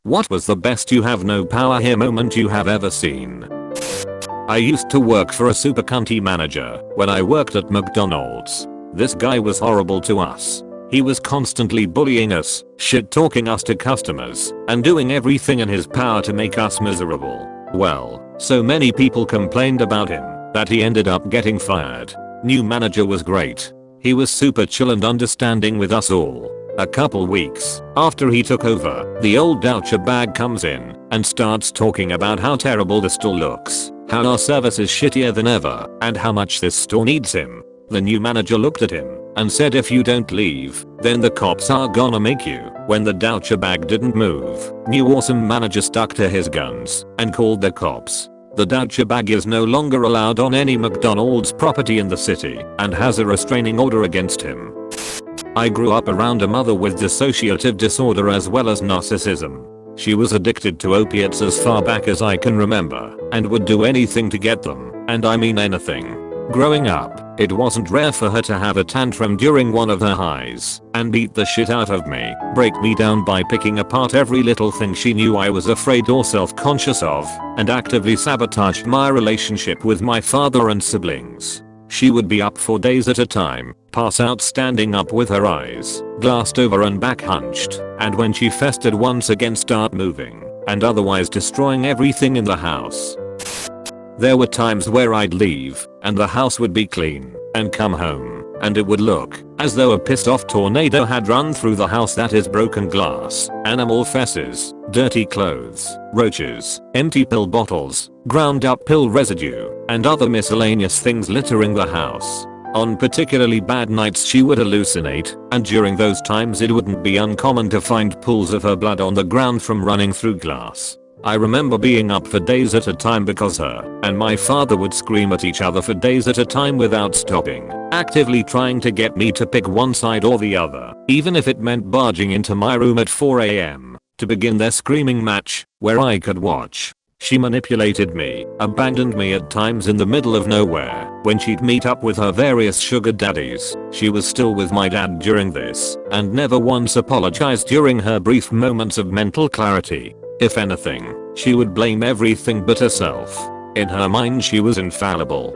What was the best you have no power here moment you have ever seen? I used to work for a super cunty manager when I worked at McDonald's. This guy was horrible to us. He was constantly bullying us, shit talking us to customers, and doing everything in his power to make us miserable. Well, so many people complained about him that he ended up getting fired. New manager was great. He was super chill and understanding with us all. A couple weeks after he took over, the old doucher bag comes in and starts talking about how terrible the store looks, how our service is shittier than ever, and how much this store needs him. The new manager looked at him and said if you don't leave, then the cops are gonna make you. When the doucher bag didn't move, new awesome manager stuck to his guns and called the cops. The doucher bag is no longer allowed on any McDonald's property in the city and has a restraining order against him. I grew up around a mother with dissociative disorder as well as narcissism. She was addicted to opiates as far back as I can remember and would do anything to get them, and I mean anything. Growing up, it wasn't rare for her to have a tantrum during one of her highs and beat the shit out of me, break me down by picking apart every little thing she knew I was afraid or self-conscious of, and actively sabotaged my relationship with my father and siblings. She would be up for days at a time, pass out standing up with her eyes glassed over and back hunched, and when she festered once again start moving and otherwise destroying everything in the house. There were times where I'd leave and the house would be clean and come home and it would look as though a pissed off tornado had run through the house. That is broken glass, animal feces, dirty clothes, roaches, empty pill bottles, ground up pill residue, and other miscellaneous things littering the house. On particularly bad nights she would hallucinate, and during those times it wouldn't be uncommon to find pools of her blood on the ground from running through glass. I remember being up for days at a time because her and my father would scream at each other for days at a time without stopping, actively trying to get me to pick one side or the other, even if it meant barging into my room at 4 AM to begin their screaming match where I could watch. She manipulated me, abandoned me at times in the middle of nowhere when she'd meet up with her various sugar daddies. She was still with my dad during this and never once apologized during her brief moments of mental clarity. If anything, she would blame everything but herself. In her mind she was infallible.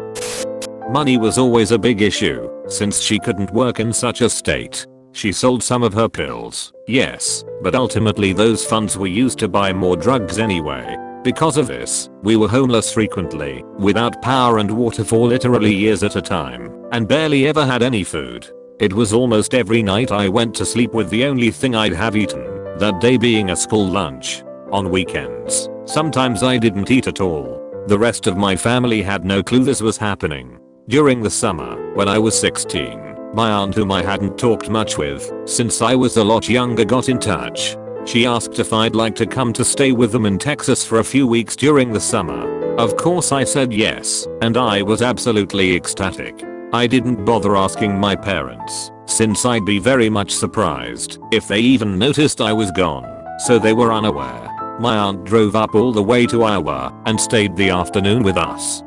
Money was always a big issue since she couldn't work in such a state. She sold some of her pills, yes, but ultimately those funds were used to buy more drugs anyway. Because of this, we were homeless frequently, without power and water for literally years at a time, and barely ever had any food. It was almost every night I went to sleep with the only thing I'd have eaten that day being a school lunch. On weekends, sometimes I didn't eat at all. The rest of my family had no clue this was happening. During the summer, when I was 16, my aunt, whom I hadn't talked much with since I was a lot younger, got in touch. She asked if I'd like to come to stay with them in Texas for a few weeks during the summer. Of course I said yes, and I was absolutely ecstatic. I didn't bother asking my parents, since I'd be very much surprised if they even noticed I was gone, so they were unaware. My aunt drove up all the way to Iowa and stayed the afternoon with us.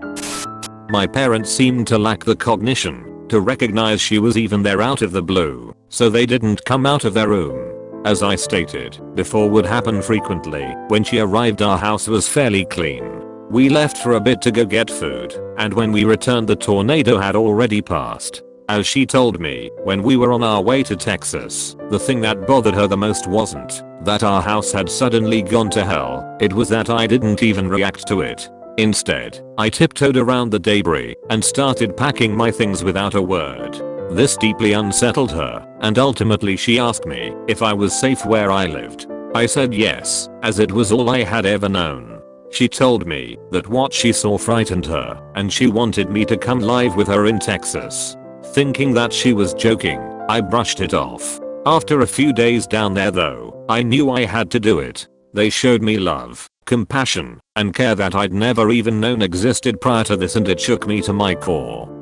My parents seemed to lack the cognition to recognize she was even there out of the blue, so they didn't come out of their room. As I stated before would happen frequently, when she arrived our house was fairly clean. We left for a bit to go get food, and when we returned the tornado had already passed. As she told me, when we were on our way to Texas, the thing that bothered her the most wasn't that our house had suddenly gone to hell, it was that I didn't even react to it. Instead, I tiptoed around the debris and started packing my things without a word. This deeply unsettled her, and ultimately she asked me if I was safe where I lived. I said yes, as it was all I had ever known. She told me that what she saw frightened her, and she wanted me to come live with her in Texas. Thinking that she was joking, I brushed it off. After a few days down there though, I knew I had to do it. They showed me love, compassion, and care that I'd never even known existed prior to this, and it shook me to my core.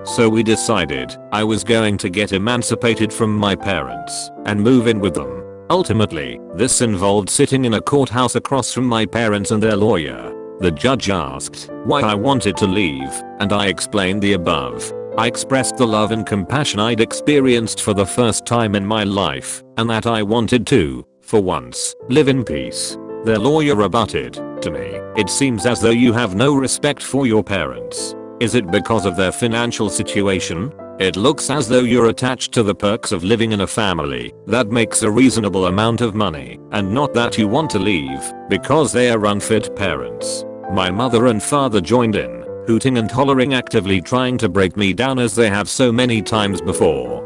So we decided I was going to get emancipated from my parents and move in with them. Ultimately, this involved sitting in a courthouse across from my parents and their lawyer. The judge asked why I wanted to leave, and I explained the above. I expressed the love and compassion I'd experienced for the first time in my life, and that I wanted to For once, live in peace." Their lawyer rebutted, "To me, it seems as though you have no respect for your parents. Is it because of their financial situation? It looks as though you're attached to the perks of living in a family that makes a reasonable amount of money, and not that you want to leave because they are unfit parents." My mother and father joined in, hooting and hollering, actively trying to break me down as they have so many times before.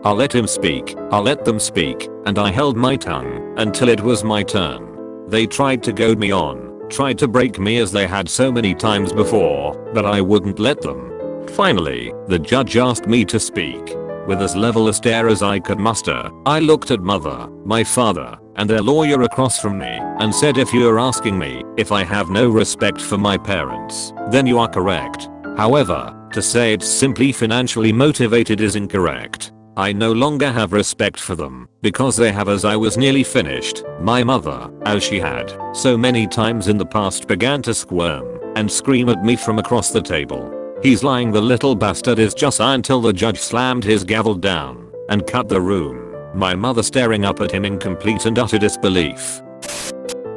"I'll let him speak, I'll let them speak," and I held my tongue until it was my turn. They tried to goad me on, tried to break me as they had so many times before, but I wouldn't let them. Finally, the judge asked me to speak. With as level a stare as I could muster, I looked at mother, my father, and their lawyer across from me, and said, "If you're asking me if I have no respect for my parents, then you are correct. However, to say it's simply financially motivated is incorrect. I no longer have respect for them because they have." As I was nearly finished, my mother, as she had so many times in the past, began to squirm and scream at me from across the table. "He's lying, the little bastard is just," until the judge slammed his gavel down and cut the room, my mother staring up at him in complete and utter disbelief.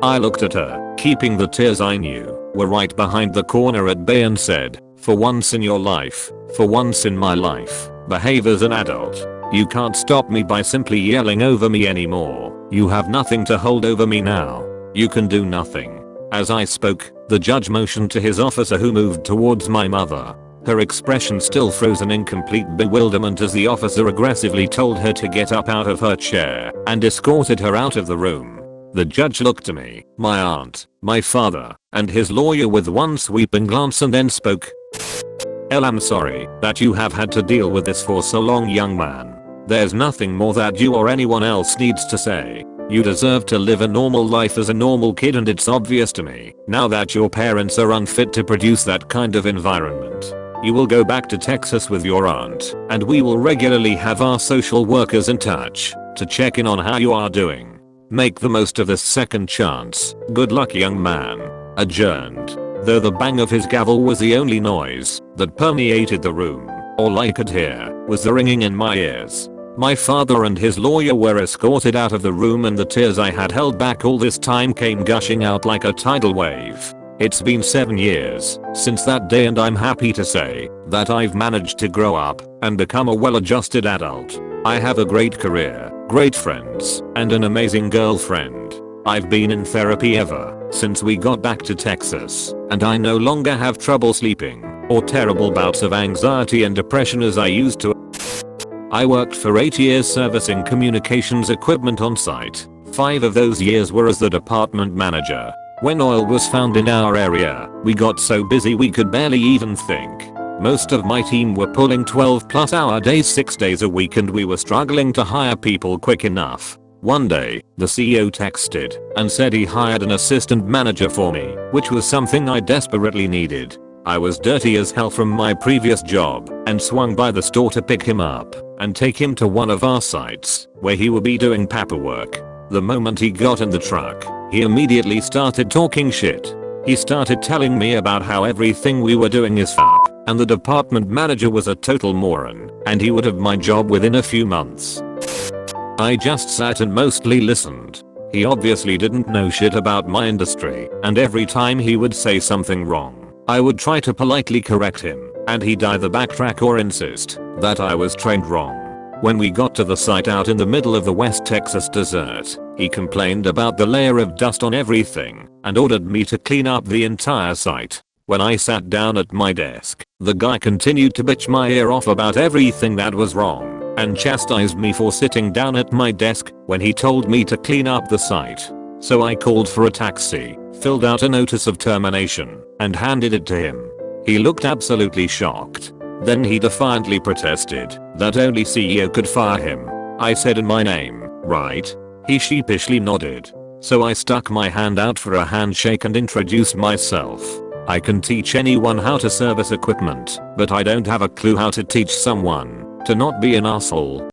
I looked at her, keeping the tears I knew were right behind the corner at bay, and said, "For once in your life, for once in my life, behave as an adult. You can't stop me by simply yelling over me anymore. You have nothing to hold over me now. You can do nothing." As I spoke, the judge motioned to his officer, who moved towards my mother. Her expression still frozen in complete bewilderment as the officer aggressively told her to get up out of her chair and escorted her out of the room. The judge looked to me, my aunt, my father, and his lawyer with one sweeping glance and then spoke. "I'm sorry that you have had to deal with this for so long, young man. There's nothing more that you or anyone else needs to say. You deserve to live a normal life as a normal kid, and it's obvious to me now that your parents are unfit to produce that kind of environment. You will go back to Texas with your aunt, and we will regularly have our social workers in touch to check in on how you are doing. Make the most of this second chance. Good luck, young man." Adjourned. Though the bang of his gavel was the only noise that permeated the room, all I could hear was the ringing in my ears. My father and his lawyer were escorted out of the room, and the tears I had held back all this time came gushing out like a tidal wave. It's been 7 years since that day, and I'm happy to say that I've managed to grow up and become a well-adjusted adult. I have a great career, great friends, and an amazing girlfriend. I've been in therapy ever since we got back to Texas, and I no longer have trouble sleeping or terrible bouts of anxiety and depression as I used to. I worked for 8 years servicing communications equipment on site. 5 of those years were as the department manager. When oil was found in our area, we got so busy we could barely even think. Most of my team were pulling 12+ hour days 6 days a week, and we were struggling to hire people quick enough. One day, the CEO texted and said he hired an assistant manager for me, which was something I desperately needed. I was dirty as hell from my previous job and swung by the store to pick him up and take him to one of our sites where he would be doing paperwork. The moment he got in the truck, he immediately started talking shit. He started telling me about how everything we were doing is f***, and the department manager was a total moron, and he would have my job within a few months. I just sat and mostly listened. He obviously didn't know shit about my industry, and every time he would say something wrong, I would try to politely correct him, and he'd either backtrack or insist that I was trained wrong. When we got to the site out in the middle of the West Texas desert, he complained about the layer of dust on everything and ordered me to clean up the entire site. When I sat down at my desk, the guy continued to bitch my ear off about everything that was wrong and chastised me for sitting down at my desk when he told me to clean up the site. So I called for a taxi, filled out a notice of termination, and handed it to him. He looked absolutely shocked. Then he defiantly protested that only CEO could fire him. I said, "In my name, right?" He sheepishly nodded. So I stuck my hand out for a handshake and introduced myself. I can teach anyone how to service equipment, but I don't have a clue how to teach someone to not be an asshole.